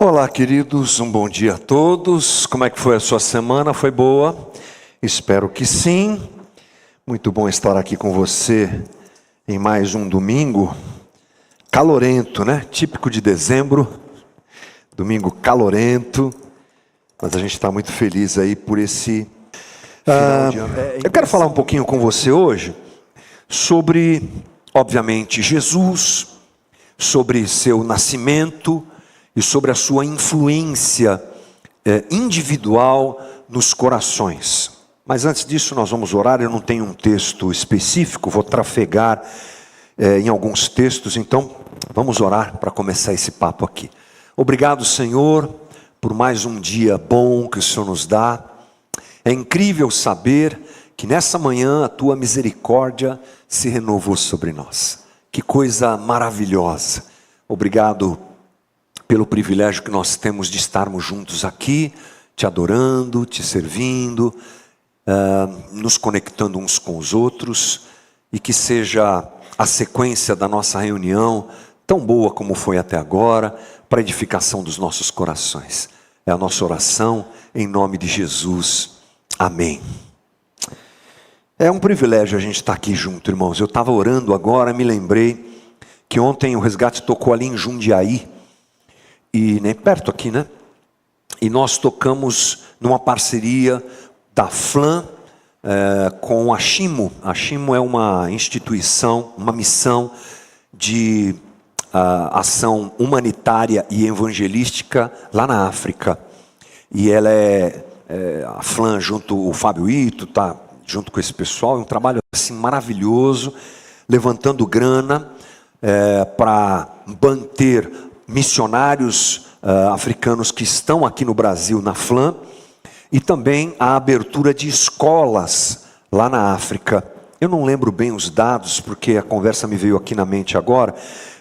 Olá, queridos, um bom dia a todos. Como é que foi a sua semana? Foi boa? Espero que sim. Muito bom estar aqui com você em mais um domingo calorento, né? Típico de dezembro, domingo calorento, mas a gente está muito feliz aí por esse final de ano. Eu quero falar um pouquinho com você hoje sobre, obviamente, Jesus, sobre seu nascimento e sobre a sua influência individual nos corações. Mas antes disso nós vamos orar. Eu não tenho um texto específico, vou trafegar em alguns textos, então vamos orar para começar esse papo aqui. Obrigado, Senhor, por mais um dia bom que o Senhor nos dá. É incrível saber que nessa manhã a Tua misericórdia se renovou sobre nós. Que coisa maravilhosa. Obrigado pelo privilégio que nós temos de estarmos juntos aqui, te adorando, te servindo, nos conectando uns com os outros, e que seja a sequência da nossa reunião tão boa como foi até agora, para a edificação dos nossos corações. É a nossa oração em nome de Jesus. Amém. É um privilégio a gente estar aqui junto, irmãos. Eu estava orando agora, me lembrei que ontem o Resgate tocou ali em Jundiaí, e nem perto aqui, né? E nós tocamos numa parceria da FLAM com a Shimo. A Shimo é uma instituição, uma missão de ação humanitária e evangelística lá na África. E ela a FLAM junto, o Fábio Ito, tá junto com esse pessoal, é um trabalho assim maravilhoso, levantando grana para manter missionários africanos que estão aqui no Brasil, na FLAM, e também a abertura de escolas lá na África. Eu não lembro bem os dados, porque a conversa me veio aqui na mente agora,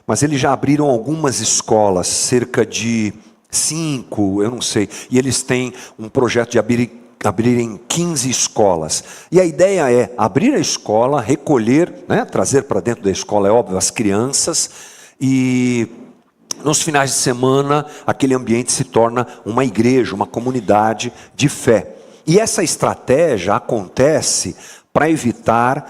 mas eles já abriram algumas escolas, cerca de 5, eu não sei, e eles têm um projeto de abrirem 15 escolas. E a ideia é abrir a escola, recolher, né, trazer para dentro da escola, é óbvio, as crianças, e nos finais de semana, aquele ambiente se torna uma igreja, uma comunidade de fé. E essa estratégia acontece para evitar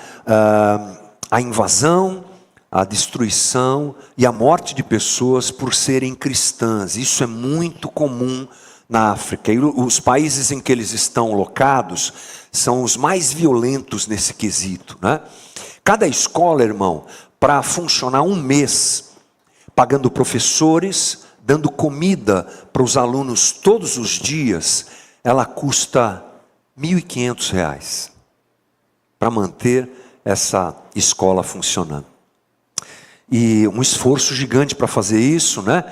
a invasão, a destruição e a morte de pessoas por serem cristãs. Isso é muito comum na África. E os países em que eles estão locados são os mais violentos nesse quesito, né? Cada escola, irmão, para funcionar um mês, pagando professores, dando comida para os alunos todos os dias, ela custa R$1.500 para manter essa escola funcionando. E um esforço gigante para fazer isso, né?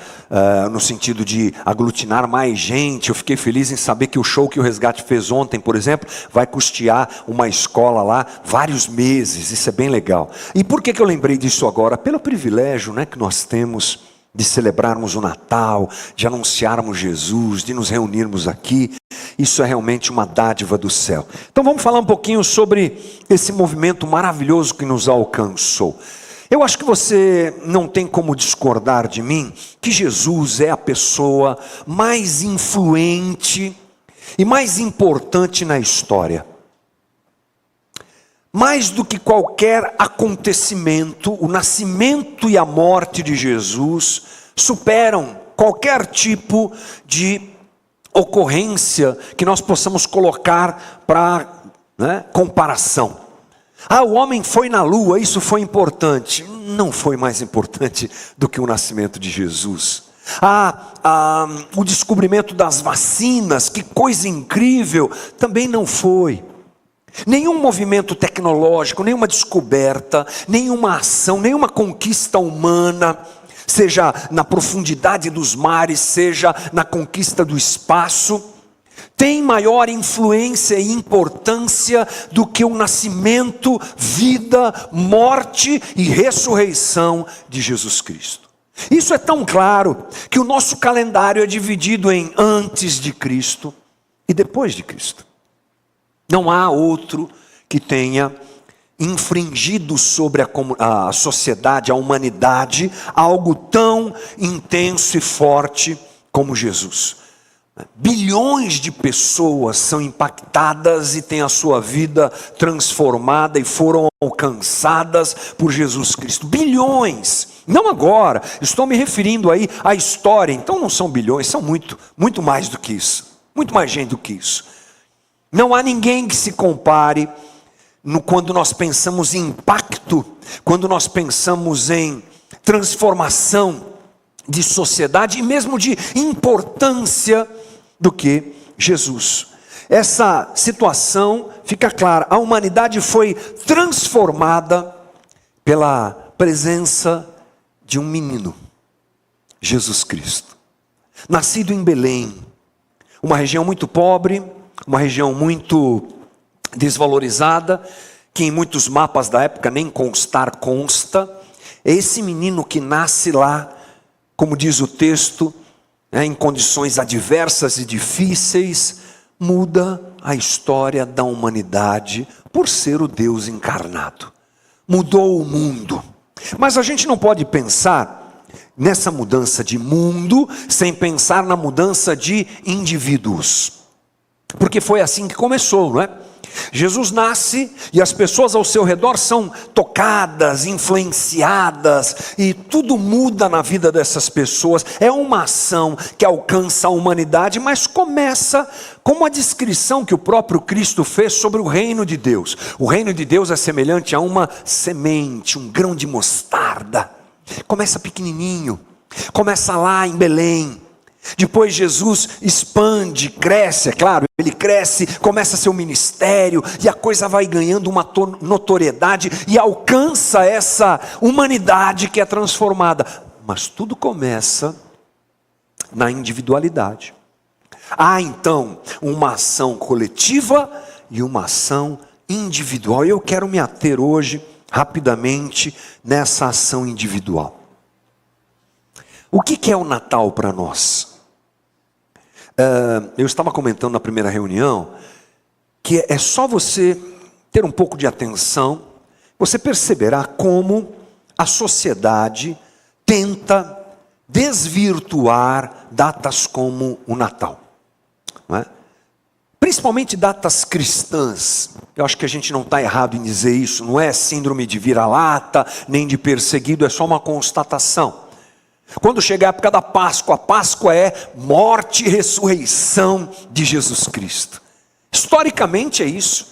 No sentido de aglutinar mais gente. Eu fiquei feliz em saber que o show que o Resgate fez ontem, por exemplo, vai custear uma escola lá vários meses. Isso é bem legal. E por que eu lembrei disso agora? Pelo privilégio, né, que nós temos de celebrarmos o Natal, de anunciarmos Jesus, de nos reunirmos aqui. Isso é realmente uma dádiva do céu. Então vamos falar um pouquinho sobre esse movimento maravilhoso que nos alcançou. Eu acho que você não tem como discordar de mim que Jesus é a pessoa mais influente e mais importante na história. Mais do que qualquer acontecimento, o nascimento e a morte de Jesus superam qualquer tipo de ocorrência que nós possamos colocar para, né, comparação. O homem foi na lua, isso foi importante. Não foi mais importante do que o nascimento de Jesus. O descobrimento das vacinas, que coisa incrível, também não foi. Nenhum movimento tecnológico, nenhuma descoberta, nenhuma ação, nenhuma conquista humana, seja na profundidade dos mares, seja na conquista do espaço, tem maior influência e importância do que o nascimento, vida, morte e ressurreição de Jesus Cristo. Isso é tão claro que o nosso calendário é dividido em antes de Cristo e depois de Cristo. Não há outro que tenha infringido sobre a sociedade, a humanidade, algo tão intenso e forte como Jesus. Bilhões de pessoas são impactadas e têm a sua vida transformada e foram alcançadas por Jesus Cristo. Bilhões, não agora, estou me referindo aí à história. Então não são bilhões, são muito mais do que isso, muito mais gente do que isso. Não há ninguém que se compare quando nós pensamos em impacto, quando nós pensamos em transformação de sociedade e mesmo de importância do que Jesus. Essa situação fica clara, a humanidade foi transformada pela presença de um menino, Jesus Cristo, nascido em Belém, uma região muito pobre, uma região muito desvalorizada, que em muitos mapas da época nem consta. É esse menino que nasce lá, como diz o texto, em condições adversas e difíceis, muda a história da humanidade por ser o Deus encarnado. Mudou o mundo. Mas a gente não pode pensar nessa mudança de mundo sem pensar na mudança de indivíduos. Porque foi assim que começou, não é? Jesus nasce e as pessoas ao seu redor são tocadas, influenciadas e tudo muda na vida dessas pessoas. É uma ação que alcança a humanidade, mas começa com uma descrição que o próprio Cristo fez sobre o reino de Deus. O reino de Deus é semelhante a uma semente, um grão de mostarda. Começa pequenininho, começa lá em Belém. Depois Jesus expande, cresce, é claro, ele cresce, começa seu ministério e a coisa vai ganhando uma notoriedade e alcança essa humanidade que é transformada. Mas tudo começa na individualidade. Há então uma ação coletiva e uma ação individual. Eu quero me ater hoje, rapidamente, nessa ação individual. O que é o Natal para nós? Eu estava comentando na primeira reunião que é só você ter um pouco de atenção, você perceberá como a sociedade tenta desvirtuar datas como o Natal, não é? Principalmente datas cristãs. Eu acho que a gente não está errado em dizer isso, não é síndrome de vira-lata, nem de perseguido, é só uma constatação. Quando chega a época da Páscoa, a Páscoa é morte e ressurreição de Jesus Cristo. Historicamente é isso.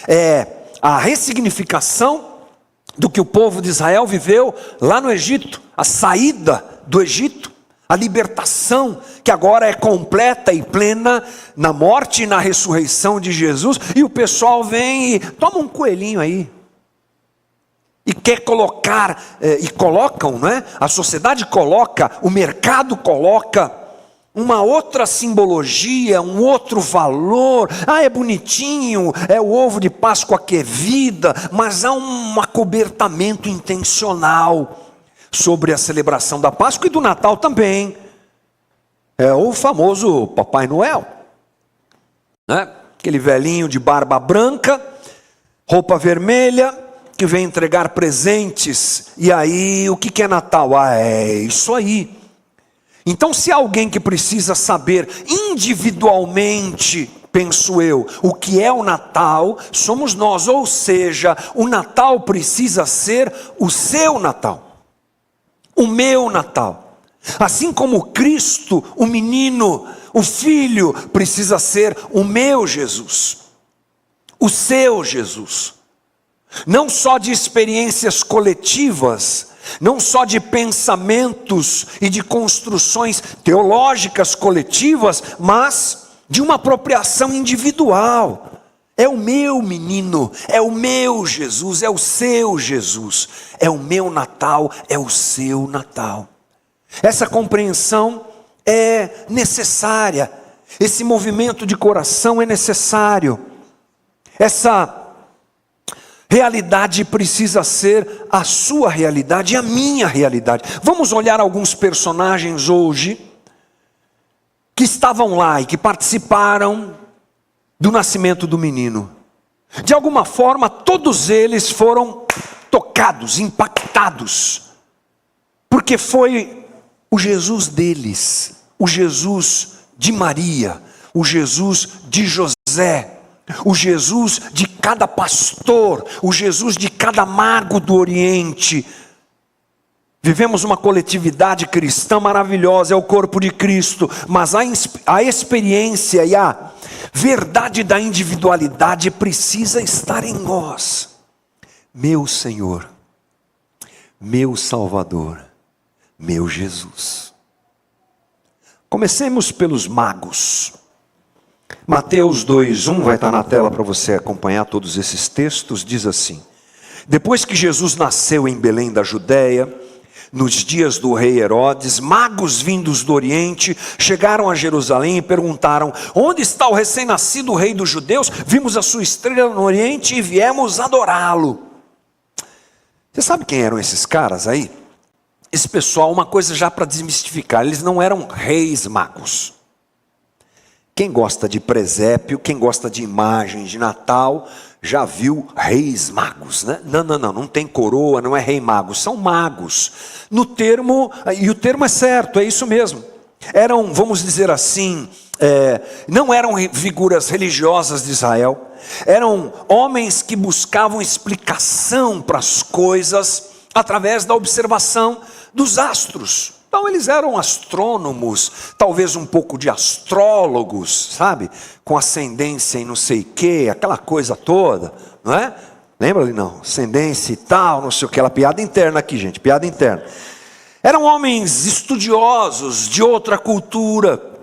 É a ressignificação do que o povo de Israel viveu lá no Egito, a saída do Egito, a libertação que agora é completa e plena na morte e na ressurreição de Jesus. E o pessoal vem e toma um coelhinho aí. E quer colocar, e colocam, não é? A sociedade coloca, o mercado coloca uma outra simbologia, um outro valor. Ah, é bonitinho, é o ovo de Páscoa que é vida, mas há um acobertamento intencional sobre a celebração da Páscoa e do Natal também. É o famoso Papai Noel, né? Aquele velhinho de barba branca, roupa vermelha, que vem entregar presentes. E aí, o que é Natal? Ah, é isso aí. Então, se há alguém que precisa saber individualmente, penso eu, o que é o Natal, somos nós. Ou seja, o Natal precisa ser o seu Natal, o meu Natal. Assim como Cristo, o menino, o filho, precisa ser o meu Jesus, o seu Jesus. Não só de experiências coletivas, não só de pensamentos e de construções teológicas coletivas, mas de uma apropriação individual. É o meu menino, é o meu Jesus, é o seu Jesus, é o meu Natal, é o seu Natal. Essa compreensão é necessária, esse movimento de coração é necessário, essa realidade precisa ser a sua realidade e a minha realidade. Vamos olhar alguns personagens hoje que estavam lá e que participaram do nascimento do menino. De alguma forma, todos eles foram tocados, impactados, porque foi o Jesus deles, o Jesus de Maria, o Jesus de José, o Jesus de cada pastor, o Jesus de cada mago do Oriente. Vivemos uma coletividade cristã maravilhosa, é o corpo de Cristo, mas a experiência e a verdade da individualidade precisa estar em nós. Meu Senhor, meu Salvador, meu Jesus. Comecemos pelos magos. Mateus 2:1 vai estar na tela para você acompanhar todos esses textos, diz assim: depois que Jesus nasceu em Belém da Judéia, nos dias do rei Herodes, magos vindos do Oriente chegaram a Jerusalém e perguntaram: onde está o recém-nascido rei dos judeus? Vimos a sua estrela no Oriente e viemos adorá-lo. Você sabe quem eram esses caras aí? Esse pessoal, uma coisa já para desmistificar, eles não eram reis magos. Quem gosta de presépio, quem gosta de imagem de Natal, já viu reis magos, né? Não tem coroa, não é rei mago, são magos. No termo, e o termo é certo, é isso mesmo. Eram, vamos dizer assim, não eram figuras religiosas de Israel, eram homens que buscavam explicação para as coisas através da observação dos astros. Então eles eram astrônomos, talvez um pouco de astrólogos, sabe? Com ascendência em não sei o que, aquela coisa toda, não é? Lembra ali não? Ascendência e tal, não sei o que, aquela piada interna aqui, gente, piada interna. Eram homens estudiosos de outra cultura,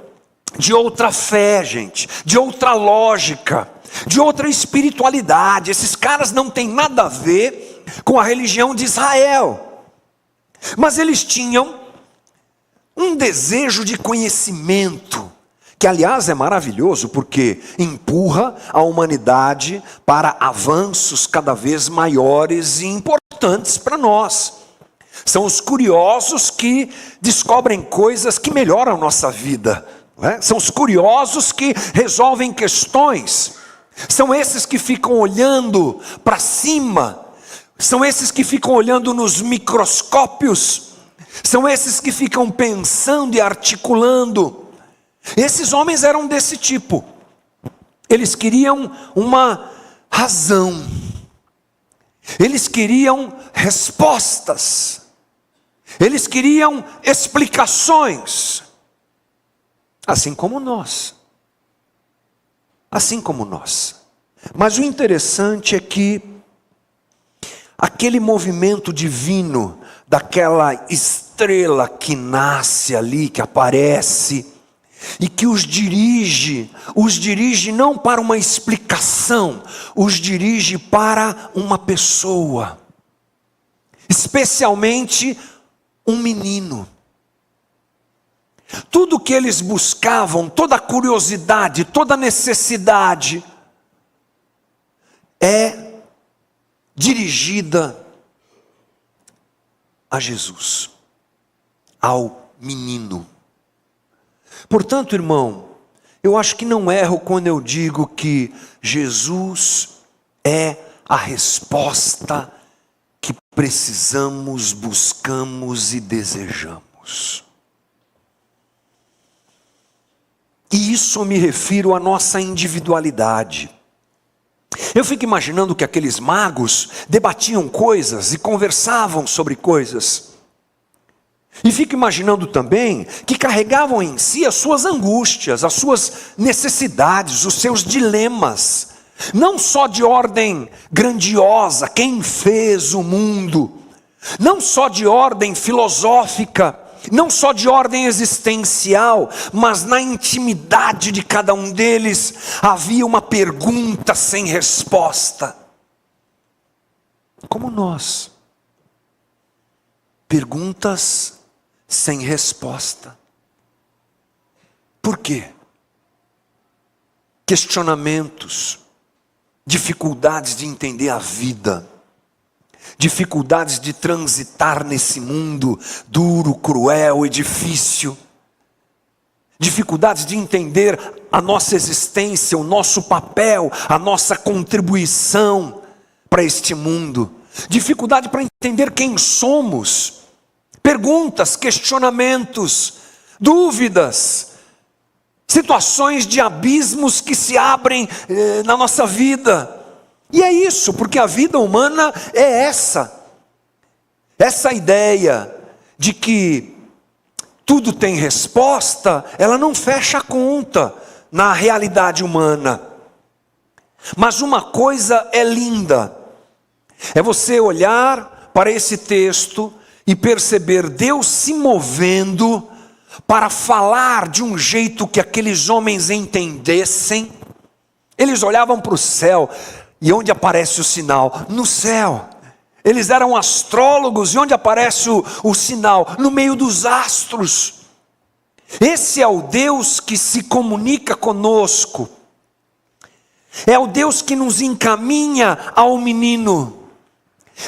de outra fé, gente, de outra lógica, de outra espiritualidade. Esses caras não têm nada a ver com a religião de Israel, mas eles tinham um desejo de conhecimento, que aliás é maravilhoso, porque empurra a humanidade para avanços cada vez maiores e importantes para nós. São os curiosos que descobrem coisas que melhoram a nossa vida, não é? São os curiosos que resolvem questões, são esses que ficam olhando para cima, são esses que ficam olhando nos microscópios, são esses que ficam pensando e articulando. Esses homens eram desse tipo. Eles queriam uma razão, eles queriam respostas, eles queriam explicações, assim como nós. Assim como nós. Mas o interessante é que aquele movimento divino, daquela estrela que nasce ali, que aparece, e que os dirige não para uma explicação, os dirige para uma pessoa, especialmente um menino. Tudo que eles buscavam, toda a curiosidade, toda a necessidade, é dirigida a Jesus, ao menino. Portanto, irmão, eu acho que não erro quando eu digo que Jesus é a resposta que precisamos, buscamos e desejamos. E isso eu me refiro à nossa individualidade. Eu fico imaginando que aqueles magos debatiam coisas e conversavam sobre coisas. E fico imaginando também que carregavam em si as suas angústias, as suas necessidades, os seus dilemas. Não só de ordem grandiosa, quem fez o mundo. Não só de ordem filosófica, não só de ordem existencial, mas na intimidade de cada um deles havia uma pergunta sem resposta. Como nós. Perguntas sem resposta. Por quê? Questionamentos, dificuldades de entender a vida, dificuldades de transitar nesse mundo duro, cruel e difícil, dificuldades de entender a nossa existência, o nosso papel, a nossa contribuição para este mundo, dificuldade para entender quem somos, perguntas, questionamentos, dúvidas, situações de abismos que se abrem na nossa vida. E é isso, porque a vida humana é essa ideia de que tudo tem resposta, ela não fecha a conta na realidade humana. Mas uma coisa é linda, é você olhar para esse texto e perceber Deus se movendo para falar de um jeito que aqueles homens entendessem. Eles olhavam para o céu, e onde aparece o sinal? No céu. Eles eram astrólogos, e onde aparece o sinal? No meio dos astros. Esse é o Deus que se comunica conosco. É o Deus que nos encaminha ao menino.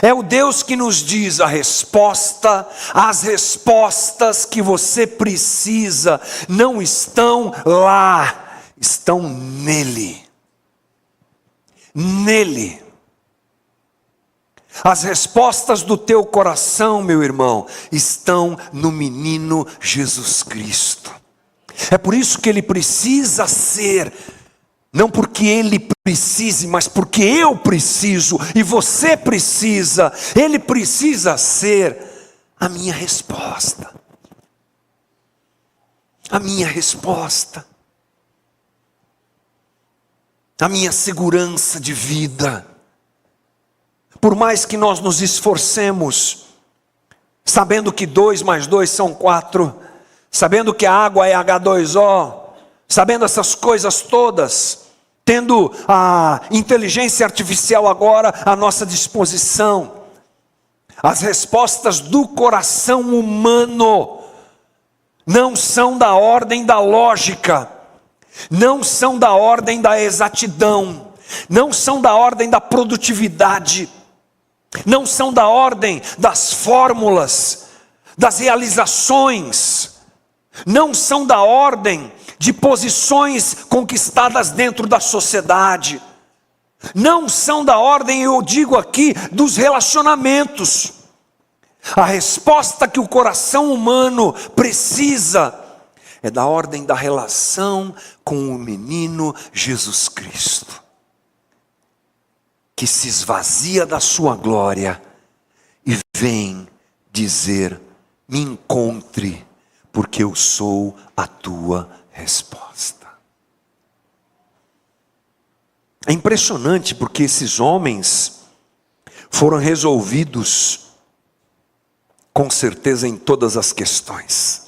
É o Deus que nos diz a resposta. As respostas que você precisa não estão lá, estão nele. Nele. As respostas do teu coração, meu irmão, estão no menino Jesus Cristo. É por isso que ele precisa ser, não porque ele precise, mas porque eu preciso e você precisa. Ele precisa ser a minha resposta. A minha resposta. A minha segurança de vida. Por mais que nós nos esforcemos, sabendo que 2 mais 2 são 4, sabendo que a água é H2O, sabendo essas coisas todas, tendo a inteligência artificial agora à nossa disposição, as respostas do coração humano não são da ordem da lógica, não são da ordem da exatidão, não são da ordem da produtividade, não são da ordem das fórmulas, das realizações, não são da ordem de posições conquistadas dentro da sociedade, não são da ordem, eu digo aqui, dos relacionamentos. A resposta que o coração humano precisa é da ordem da relação com o menino Jesus Cristo, que se esvazia da sua glória e vem dizer: me encontre, porque eu sou a tua resposta. É impressionante porque esses homens foram resolvidos, com certeza, em todas as questões,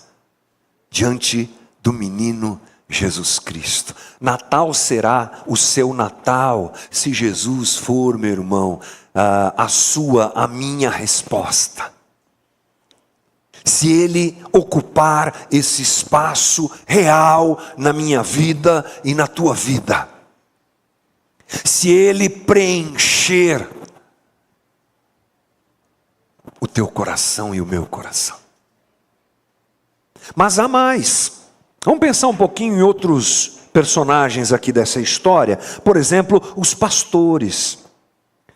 diante do menino Jesus Cristo. Natal será o seu Natal, se Jesus for, meu irmão, a minha resposta. Se Ele ocupar esse espaço real na minha vida e na tua vida. Se Ele preencher o teu coração e o meu coração. Mas há mais. Vamos pensar um pouquinho em outros personagens aqui dessa história. Por exemplo, os pastores.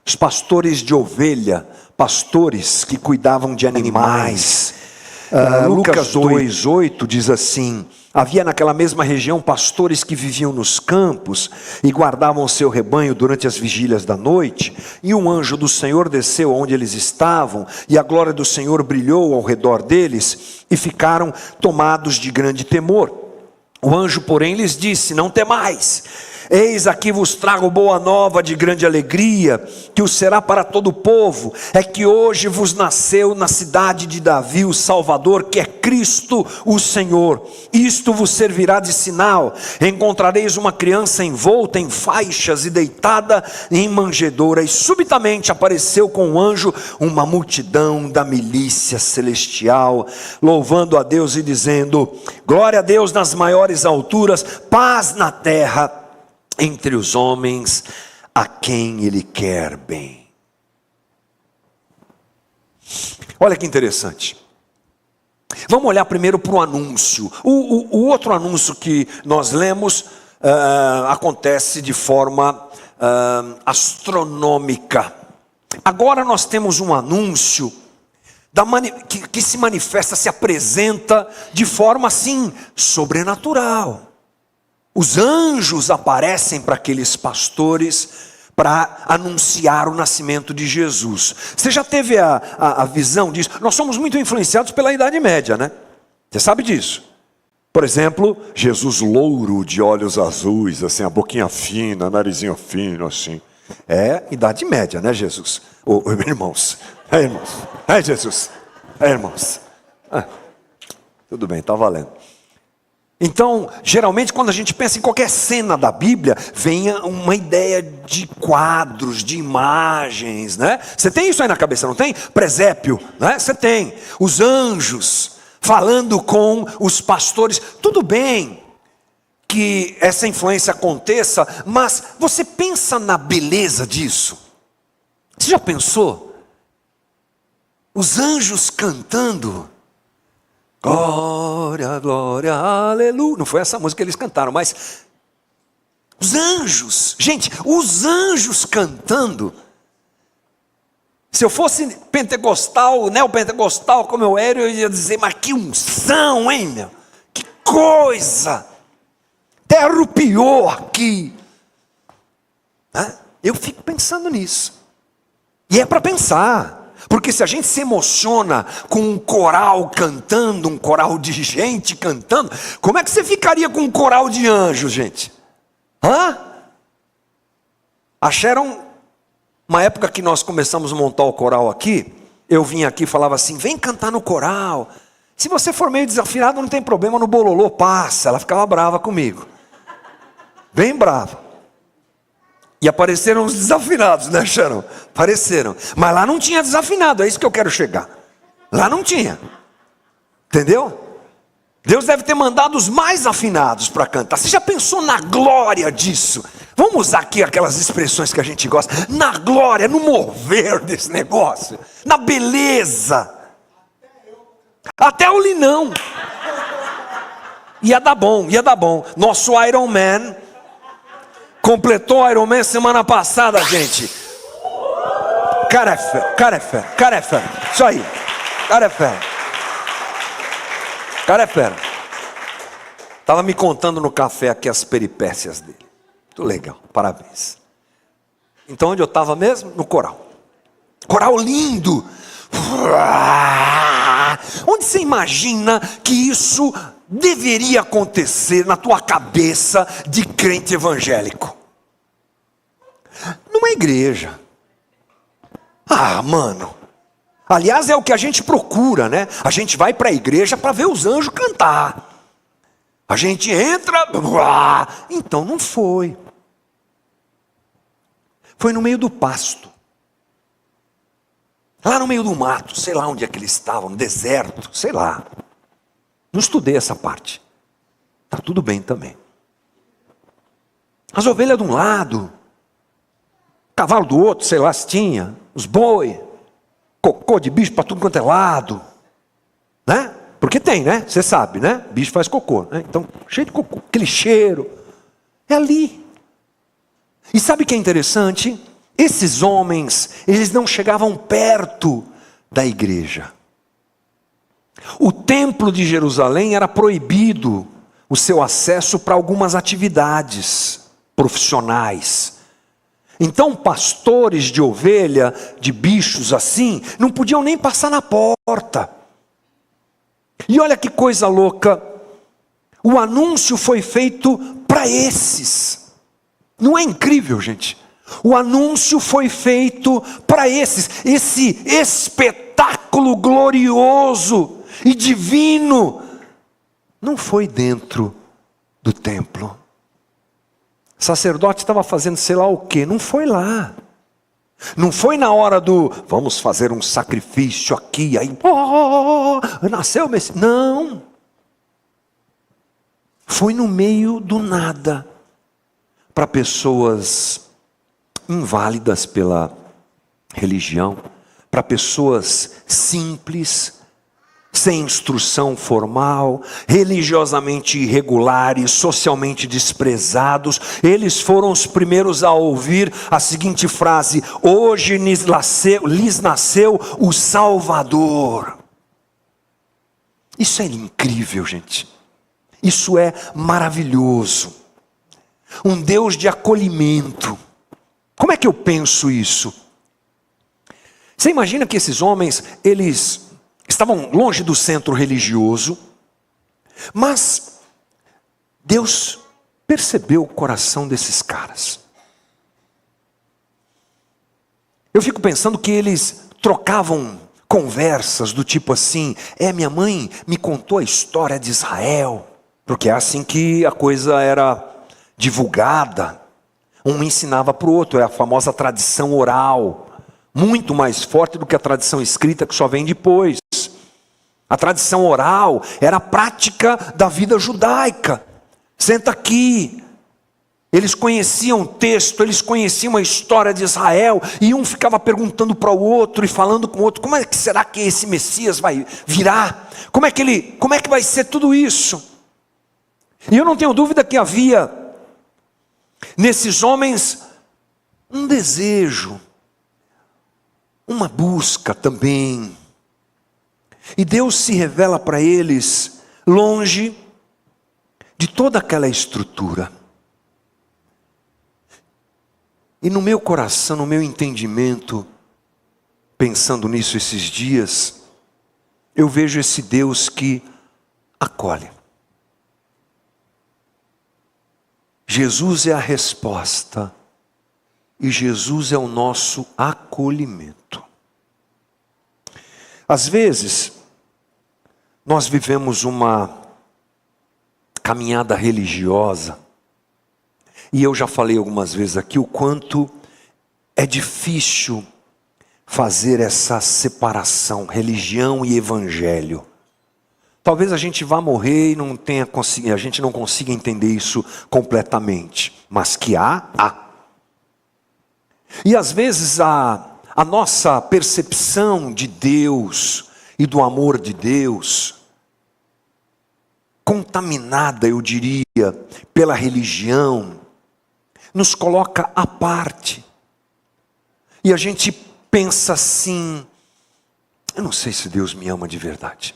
Os pastores de ovelha, pastores que cuidavam de animais. Lucas 2:8 diz assim: havia naquela mesma região pastores que viviam nos campos e guardavam o seu rebanho durante as vigílias da noite, e um anjo do Senhor desceu onde eles estavam, e a glória do Senhor brilhou ao redor deles, e ficaram tomados de grande temor. O anjo, porém, lhes disse: não temais, eis aqui vos trago boa nova de grande alegria, que o será para todo o povo. É que hoje vos nasceu na cidade de Davi o Salvador, que é Cristo o Senhor. Isto vos servirá de sinal: encontrareis uma criança envolta em faixas e deitada em manjedoura. E subitamente apareceu com o anjo uma multidão da milícia celestial, louvando a Deus e dizendo: glória a Deus nas maiores alturas, paz na terra entre os homens a quem Ele quer bem. Olha que interessante. Vamos olhar primeiro para o anúncio. O outro anúncio que nós lemos acontece de forma astronômica. Agora nós temos um anúncio que se manifesta, se apresenta de forma assim, sobrenatural. Os anjos aparecem para aqueles pastores para anunciar o nascimento de Jesus. Você já teve a visão disso? Nós somos muito influenciados pela Idade Média, né? Você sabe disso. Por exemplo, Jesus louro, de olhos azuis, assim, a boquinha fina, narizinho fino, assim. É Idade Média, né, Jesus? Irmãos, irmãos, Jesus, irmãos. Tudo bem, está valendo. Então, geralmente, quando a gente pensa em qualquer cena da Bíblia, vem uma ideia de quadros, de imagens, né? Você tem isso aí na cabeça, não tem? Presépio, né? Você tem. Os anjos falando com os pastores. Tudo bem que essa influência aconteça, mas você pensa na beleza disso? Você já pensou? Os anjos cantando. Glória, glória, aleluia. Não foi essa música que eles cantaram, mas os anjos, gente, os anjos cantando. Se eu fosse pentecostal, neopentecostal como eu era, eu ia dizer, mas que unção, hein, meu? Que coisa! Até arrupiou aqui. Eu fico pensando nisso. E é para pensar. Porque se a gente se emociona com um coral cantando, um coral de gente cantando, como é que você ficaria com um coral de anjos, gente? Acharam, uma época que nós começamos a montar o coral aqui, eu vinha aqui e falava assim, vem cantar no coral. Se você for meio desafinado, não tem problema, no bololô passa. Ela ficava brava comigo. Bem brava. E apareceram os desafinados, né, Sharon? Apareceram. Mas lá não tinha desafinado, é isso que eu quero chegar. Lá não tinha. Entendeu? Deus deve ter mandado os mais afinados para cantar. Você já pensou na glória disso? Vamos usar aqui aquelas expressões que a gente gosta. Na glória, no mover desse negócio. Na beleza. Até o Linão. Ia dar bom, ia dar bom. Nosso Iron Man completou o Iron Man semana passada, gente. Cara é fera. Isso aí. Cara é fera. Estava me contando no café aqui as peripécias dele. Muito legal, parabéns. Então onde eu estava mesmo? No coral. Coral lindo. Onde você imagina que isso deveria acontecer na tua cabeça de crente evangélico? Numa igreja. Mano. Aliás, é o que a gente procura, né? A gente vai para a igreja para ver os anjos cantar. A gente entra. Então não foi. Foi no meio do pasto. Lá no meio do mato, sei lá onde é que eles estavam, no deserto, sei lá. Não estudei essa parte. Está tudo bem também. As ovelhas de um lado, cavalo do outro, sei lá se tinha, os boi, cocô de bicho para tudo quanto é lado. Né? Porque tem, né? Você sabe, né? Bicho faz cocô. Né? Então, cheio de cocô, aquele cheiro. É ali. E sabe o que é interessante? Esses homens, eles não chegavam perto da igreja. O templo de Jerusalém era proibido o seu acesso para algumas atividades profissionais. Então pastores de ovelha, de bichos assim, não podiam nem passar na porta. E olha que coisa louca, o anúncio foi feito para esses. Não é incrível, gente? O anúncio foi feito para esses, esse espetáculo glorioso e divino não foi dentro do templo. O sacerdote estava fazendo sei lá o quê, não foi lá. Não foi na hora do vamos fazer um sacrifício aqui, aí nasceu o Messias. Não. Foi no meio do nada, para pessoas inválidas pela religião, para pessoas simples, sem instrução formal, religiosamente irregulares, socialmente desprezados. Eles foram os primeiros a ouvir a seguinte frase: hoje lhes nasceu o Salvador. Isso é incrível, gente. Isso é maravilhoso. Um Deus de acolhimento. Como é que eu penso isso? Você imagina que esses homens, eles estavam longe do centro religioso, mas Deus percebeu o coração desses caras. Eu fico pensando que eles trocavam conversas do tipo assim: minha mãe me contou a história de Israel, porque é assim que a coisa era divulgada. Um ensinava para o outro, é a famosa tradição oral, muito mais forte do que a tradição escrita que só vem depois. A tradição oral era a prática da vida judaica. Senta aqui. Eles conheciam o texto, eles conheciam a história de Israel, e um ficava perguntando para o outro e falando com o outro: como é que será que esse Messias vai virar? Como é que vai ser tudo isso? E eu não tenho dúvida que havia nesses homens um desejo, uma busca também. E Deus se revela para eles longe de toda aquela estrutura. E no meu coração, no meu entendimento, pensando nisso esses dias, eu vejo esse Deus que acolhe. Jesus é a resposta e Jesus é o nosso acolhimento. Às vezes, nós vivemos uma caminhada religiosa, e eu já falei algumas vezes aqui o quanto é difícil fazer essa separação, religião e evangelho. Talvez a gente vá morrer e a gente não consiga entender isso completamente, mas que há. E às vezes a nossa percepção de Deus e do amor de Deus, contaminada, eu diria, pela religião, nos coloca à parte. E a gente pensa assim: eu não sei se Deus me ama de verdade.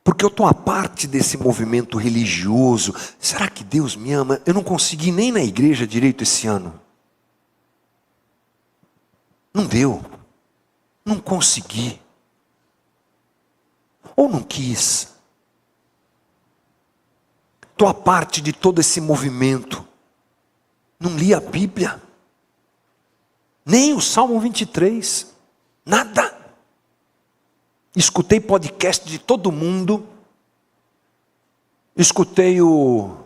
Porque eu estou à parte desse movimento religioso. Será que Deus me ama? Eu não consegui nem na igreja direito esse ano. Não deu. Não consegui. Ou não quis. Estou à parte de todo esse movimento. Não li a Bíblia. Nem o Salmo 23. Nada. Escutei podcast de todo mundo. Escutei o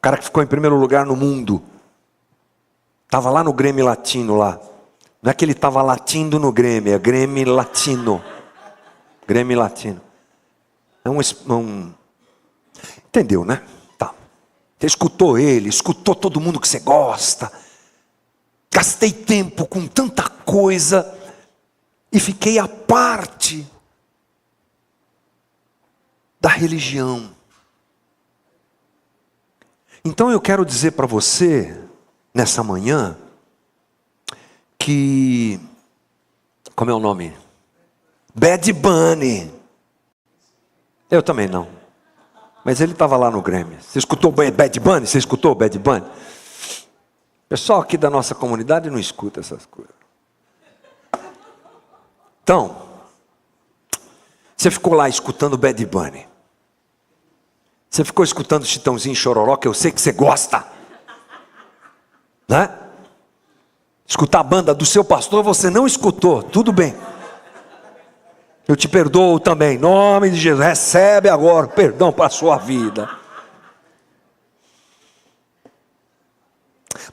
cara que ficou em primeiro lugar no mundo. Estava lá no Grêmio Latino lá. Não é que ele estava latindo no Grêmio, é Grêmio Latino. Grêmio Latino. É um... Entendeu, né? Tá. Você escutou ele, escutou todo mundo que você gosta. Gastei tempo com tanta coisa e fiquei à parte da religião. Então eu quero dizer para você, nessa manhã, que... Como é o nome? Bad Bunny. Eu também não. Mas ele estava lá no Grêmio. Você escutou Bad Bunny? Você escutou Bad Bunny? O pessoal aqui da nossa comunidade não escuta essas coisas. Então, você ficou lá escutando Bad Bunny. Você ficou escutando Chitãozinho e Chororó, que eu sei que você gosta. Né? Escutar a banda do seu pastor, você não escutou. Tudo bem. Eu te perdoo também. Em nome de Jesus. Recebe agora perdão para a sua vida.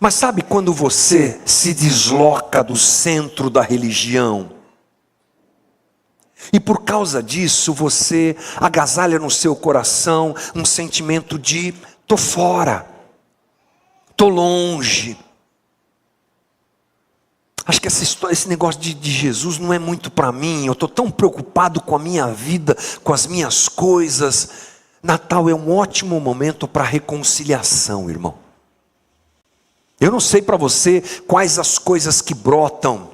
Mas sabe quando você se desloca do centro da religião? E por causa disso você agasalha no seu coração um sentimento de: tô fora, tô longe. Acho que essa história, esse negócio de Jesus não é muito para mim. Eu estou tão preocupado com a minha vida, com as minhas coisas. Natal é um ótimo momento para reconciliação, irmão. Eu não sei para você quais as coisas que brotam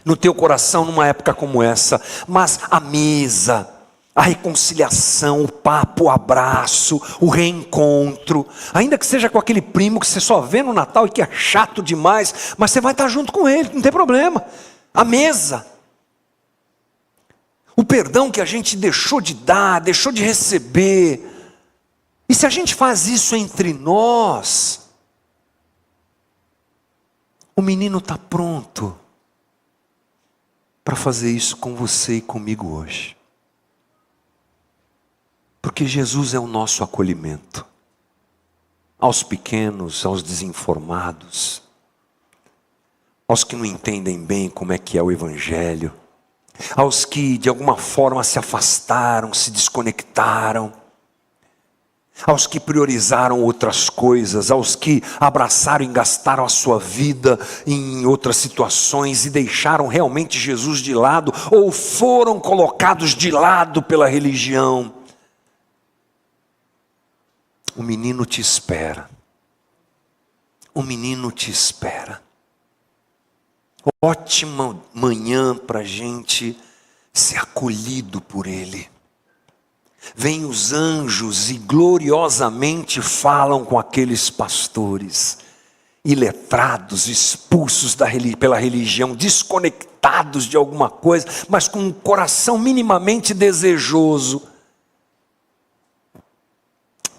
no teu coração numa época como essa, mas a mesa, a reconciliação, o papo, o abraço, o reencontro, ainda que seja com aquele primo que você só vê no Natal e que é chato demais, mas você vai estar junto com ele, não tem problema. A mesa, o perdão que a gente deixou de dar, deixou de receber, e se a gente faz isso entre nós, o menino está pronto para fazer isso com você e comigo hoje. Porque Jesus é o nosso acolhimento. Aos pequenos, aos desinformados, aos que não entendem bem como é que é o Evangelho, aos que de alguma forma se afastaram, se desconectaram, aos que priorizaram outras coisas, aos que abraçaram e gastaram a sua vida em outras situações e deixaram realmente Jesus de lado, ou foram colocados de lado pela religião. O menino te espera. O menino te espera. Ótima manhã para a gente ser acolhido por Ele. Vêm os anjos e gloriosamente falam com aqueles pastores iletrados, expulsos pela religião, desconectados de alguma coisa, mas com um coração minimamente desejoso.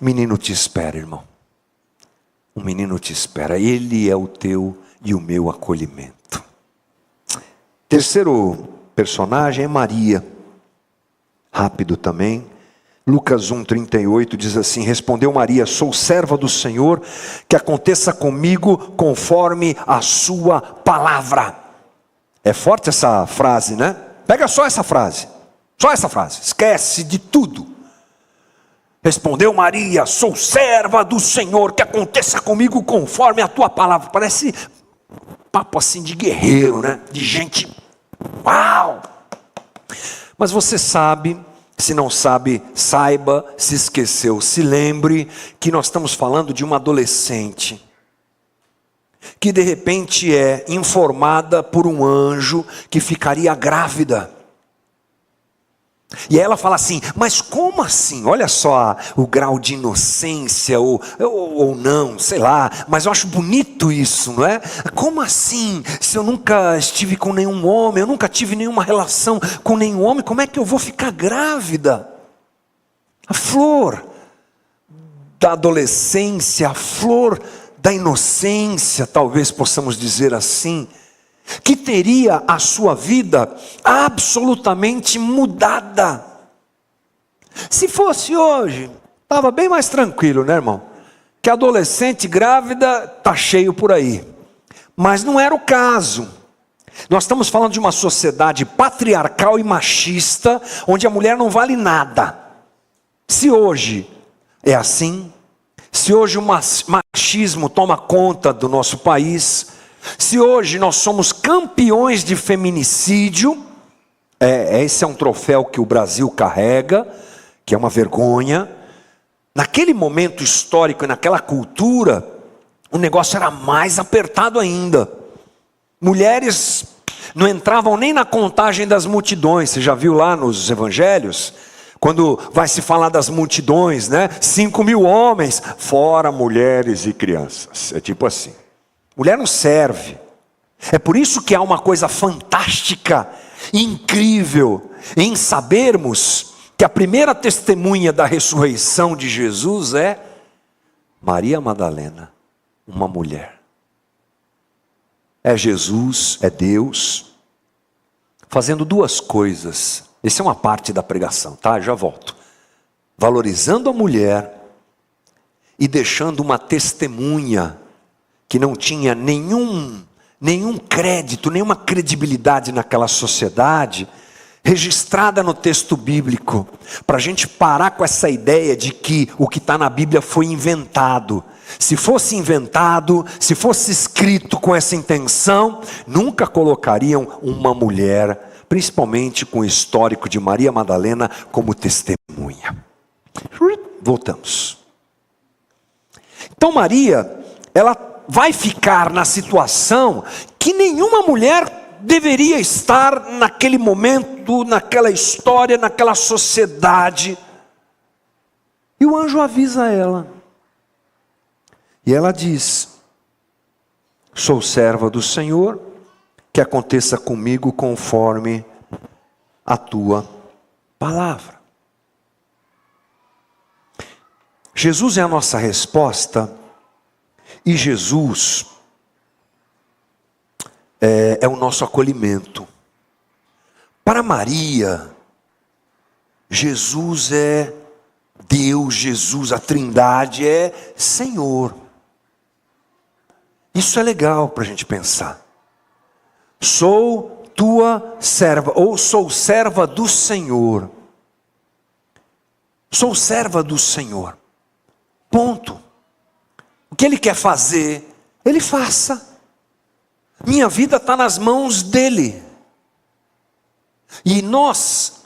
O menino te espera, irmão. O menino te espera. Ele é o teu e o meu acolhimento. Terceiro personagem é Maria. Rápido também. Lucas 1,38 diz assim: respondeu Maria: sou serva do Senhor, que aconteça comigo conforme a sua palavra. É forte essa frase, né? Pega só essa frase. Só essa frase. Esquece de tudo. Respondeu Maria: sou serva do Senhor, que aconteça comigo conforme a tua palavra. Parece papo assim de guerreiro, né? De gente, uau! Mas você sabe, se não sabe, saiba, se esqueceu, se lembre que nós estamos falando de uma adolescente que de repente é informada por um anjo que ficaria grávida. E ela fala assim: mas como assim? Olha só o grau de inocência, ou não, sei lá, mas eu acho bonito isso, não é? Como assim? Se eu nunca estive com nenhum homem, eu nunca tive nenhuma relação com nenhum homem, como é que eu vou ficar grávida? A flor da adolescência, a flor da inocência, talvez possamos dizer assim, que teria a sua vida absolutamente mudada. Se fosse hoje, estava bem mais tranquilo, né, irmão? Que adolescente grávida está cheio por aí. Mas não era o caso. Nós estamos falando de uma sociedade patriarcal e machista, onde a mulher não vale nada. Se hoje é assim, se hoje o machismo toma conta do nosso país, se hoje nós somos campeões de feminicídio, esse é um troféu que o Brasil carrega, que é uma vergonha. Naquele momento histórico e naquela cultura, o negócio era mais apertado ainda. Mulheres não entravam nem na contagem das multidões. Você já viu lá nos evangelhos? Quando vai se falar das multidões, né? 5.000 homens, fora mulheres e crianças. É tipo assim. Mulher não serve. É por isso que há uma coisa fantástica, incrível, em sabermos que a primeira testemunha da ressurreição de Jesus é Maria Madalena, uma mulher. É Jesus, é Deus, fazendo duas coisas. Essa é uma parte da pregação, tá? Já volto. Valorizando a mulher e deixando uma testemunha que não tinha nenhum crédito, nenhuma credibilidade naquela sociedade, registrada no texto bíblico, para a gente parar com essa ideia de que o que está na Bíblia foi inventado. Se fosse inventado, se fosse escrito com essa intenção, nunca colocariam uma mulher, principalmente com o histórico de Maria Madalena, como testemunha. Voltamos. Então Maria, ela vai ficar na situação que nenhuma mulher deveria estar naquele momento, naquela história, naquela sociedade. E o anjo avisa ela. E ela diz: sou serva do Senhor, que aconteça comigo conforme a tua palavra. Jesus é a nossa resposta, e Jesus é o nosso acolhimento. Para Maria, Jesus é Deus, Jesus, a Trindade é Senhor. Isso é legal para a gente pensar. Sou tua serva, ou sou serva do Senhor. Sou serva do Senhor. Ponto. O que Ele quer fazer, Ele faça. Minha vida está nas mãos dEle. E nós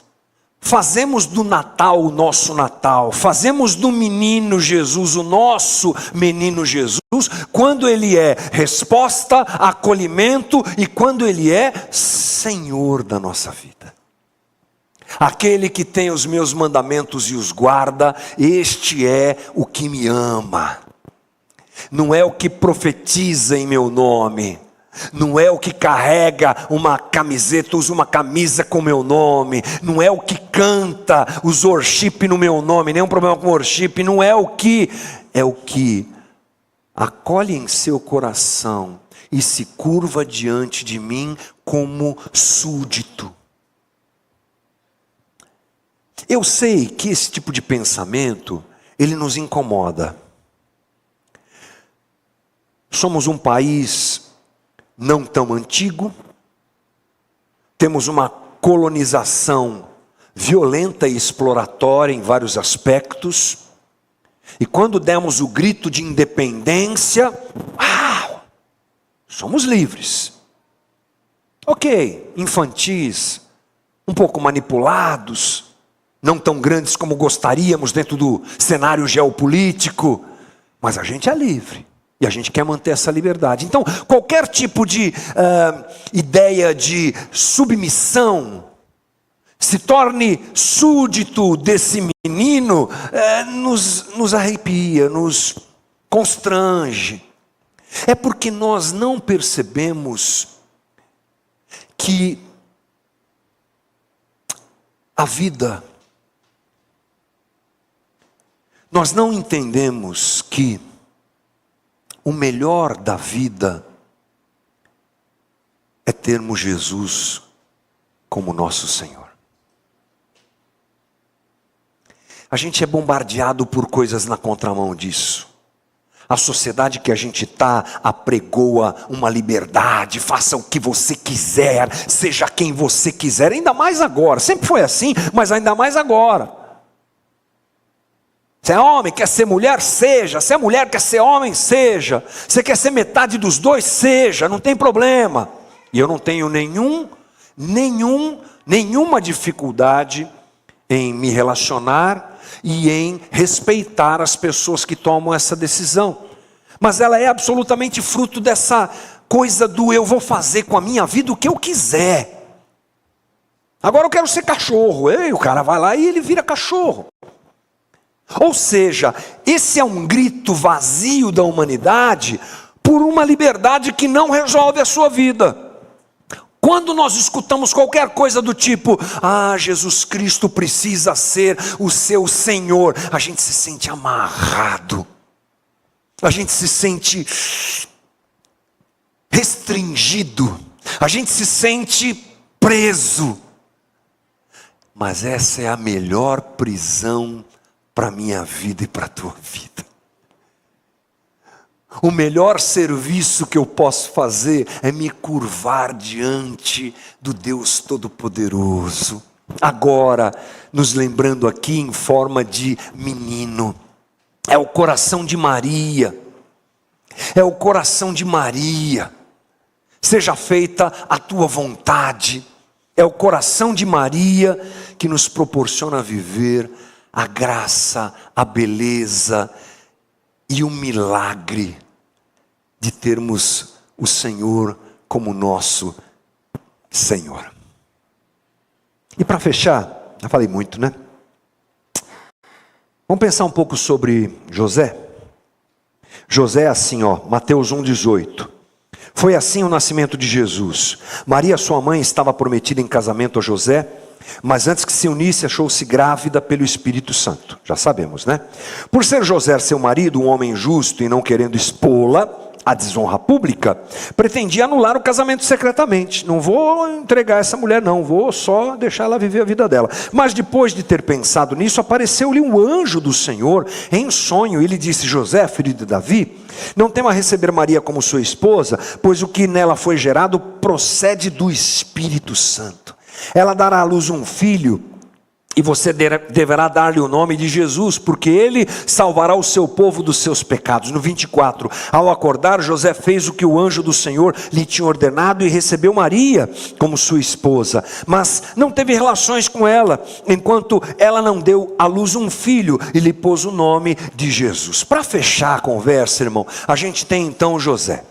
fazemos do Natal o nosso Natal, fazemos do menino Jesus o nosso menino Jesus, quando Ele é resposta, acolhimento e quando Ele é Senhor da nossa vida. Aquele que tem os meus mandamentos e os guarda, este é o que me ama. Não é o que profetiza em meu nome. Não é o que carrega uma camiseta, usa uma camisa com meu nome. Não é o que canta os worship no meu nome. Nenhum problema com worship. Não é o que. É o que acolhe em seu coração e se curva diante de mim como súdito. Eu sei que esse tipo de pensamento, ele nos incomoda. Somos um país não tão antigo, temos uma colonização violenta e exploratória em vários aspectos, e quando demos o grito de independência, somos livres. Ok, infantis, um pouco manipulados, não tão grandes como gostaríamos dentro do cenário geopolítico, mas a gente é livre. E a gente quer manter essa liberdade. Então, qualquer tipo de ideia de submissão, se torne súdito desse menino, nos arrepia, nos constrange. É porque nós não percebemos que a vida, nós não entendemos que o melhor da vida é termos Jesus como nosso Senhor. A gente é bombardeado por coisas na contramão disso. A sociedade que a gente está apregoa uma liberdade, faça o que você quiser, seja quem você quiser, ainda mais agora. Sempre foi assim, mas ainda mais agora. Se é homem, quer ser mulher, seja. Se é mulher, quer ser homem, seja. Se quer ser metade dos dois, seja. Não tem problema. E eu não tenho nenhuma dificuldade em me relacionar e em respeitar as pessoas que tomam essa decisão. Mas ela é absolutamente fruto dessa coisa do eu vou fazer com a minha vida o que eu quiser. Agora eu quero ser cachorro. E o cara vai lá e ele vira cachorro. Ou seja, esse é um grito vazio da humanidade por uma liberdade que não resolve a sua vida. Quando nós escutamos qualquer coisa do tipo, Jesus Cristo precisa ser o seu Senhor, a gente se sente amarrado, a gente se sente restringido, a gente se sente preso. Mas essa é a melhor prisão para a minha vida e para a tua vida. O melhor serviço que eu posso fazer é me curvar diante do Deus Todo-Poderoso. Agora, nos lembrando aqui em forma de menino, é o coração de Maria, é o coração de Maria. Seja feita a tua vontade. É o coração de Maria que nos proporciona viver a graça, a beleza e o milagre de termos o Senhor como nosso Senhor. E para fechar, já falei muito, né? Vamos pensar um pouco sobre José. José é assim, Mateus 1,18. Foi assim o nascimento de Jesus. Maria, sua mãe, estava prometida em casamento a José, mas antes que se unisse, achou-se grávida pelo Espírito Santo. Já sabemos, né? Por ser José seu marido, um homem justo e não querendo expô-la à desonra pública, pretendia anular o casamento secretamente. Não vou entregar essa mulher não, vou só deixar ela viver a vida dela. Mas depois de ter pensado nisso, apareceu-lhe um anjo do Senhor em sonho e lhe disse: José, filho de Davi, não tema receber Maria como sua esposa, pois o que nela foi gerado procede do Espírito Santo. Ela dará à luz um filho, e você deverá dar-lhe o nome de Jesus, porque ele salvará o seu povo dos seus pecados. No 24, ao acordar, José fez o que o anjo do Senhor lhe tinha ordenado e recebeu Maria como sua esposa. Mas não teve relações com ela, enquanto ela não deu à luz um filho e lhe pôs o nome de Jesus. Para fechar a conversa, irmão, a gente tem então José.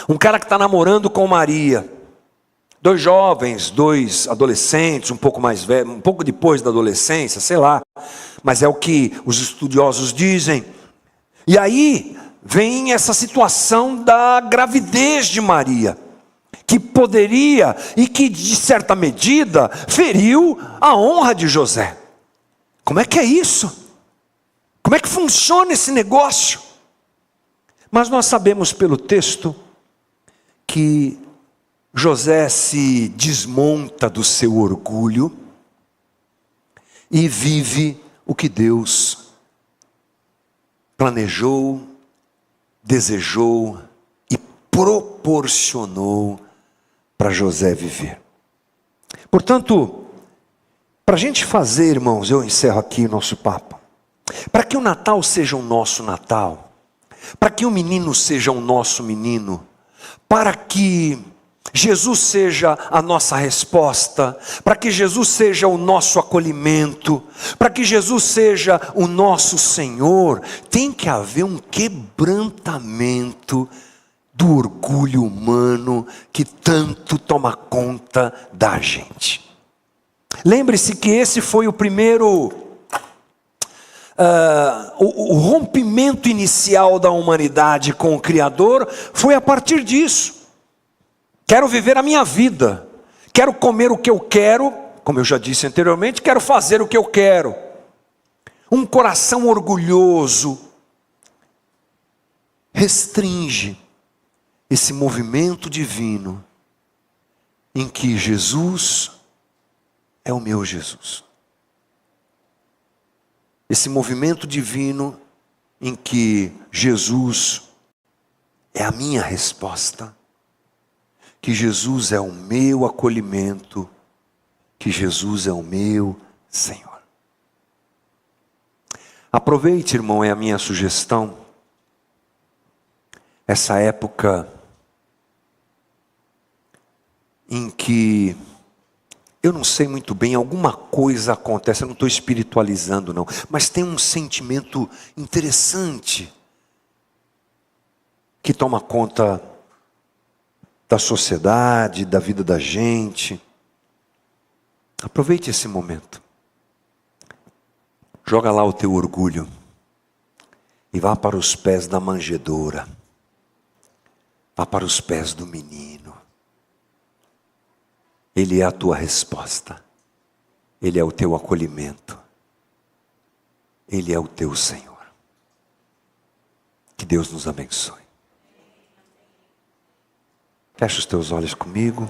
Um cara que está namorando com Maria. Dois jovens, dois adolescentes, um pouco mais velhos, um pouco depois da adolescência, sei lá. Mas é o que os estudiosos dizem. E aí vem essa situação da gravidez de Maria, que poderia e que de certa medida feriu a honra de José. Como é que é isso? Como é que funciona esse negócio? Mas nós sabemos pelo texto que José se desmonta do seu orgulho e vive o que Deus planejou, desejou e proporcionou para José viver. Portanto, para a gente fazer, irmãos, eu encerro aqui o nosso papo, para que o Natal seja o nosso Natal, para que o menino seja o nosso menino, para que Jesus seja a nossa resposta, para que Jesus seja o nosso acolhimento, para que Jesus seja o nosso Senhor, tem que haver um quebrantamento do orgulho humano que tanto toma conta da gente. Lembre-se que esse foi o primeiro, o rompimento inicial da humanidade com o Criador, foi a partir disso. Quero viver a minha vida, quero comer o que eu quero, como eu já disse anteriormente, quero fazer o que eu quero. Um coração orgulhoso restringe esse movimento divino em que Jesus é o meu Jesus. Esse movimento divino em que Jesus é a minha resposta. Que Jesus é o meu acolhimento, que Jesus é o meu Senhor. Aproveite, irmão, é a minha sugestão, essa época em que, eu não sei muito bem, alguma coisa acontece, eu não estou espiritualizando não, mas tem um sentimento interessante que toma conta da sociedade, da vida da gente. Aproveite esse momento. Joga lá o teu orgulho e vá para os pés da manjedoura. Vá para os pés do menino. Ele é a tua resposta. Ele é o teu acolhimento. Ele é o teu Senhor. Que Deus nos abençoe. Fecha os teus olhos comigo.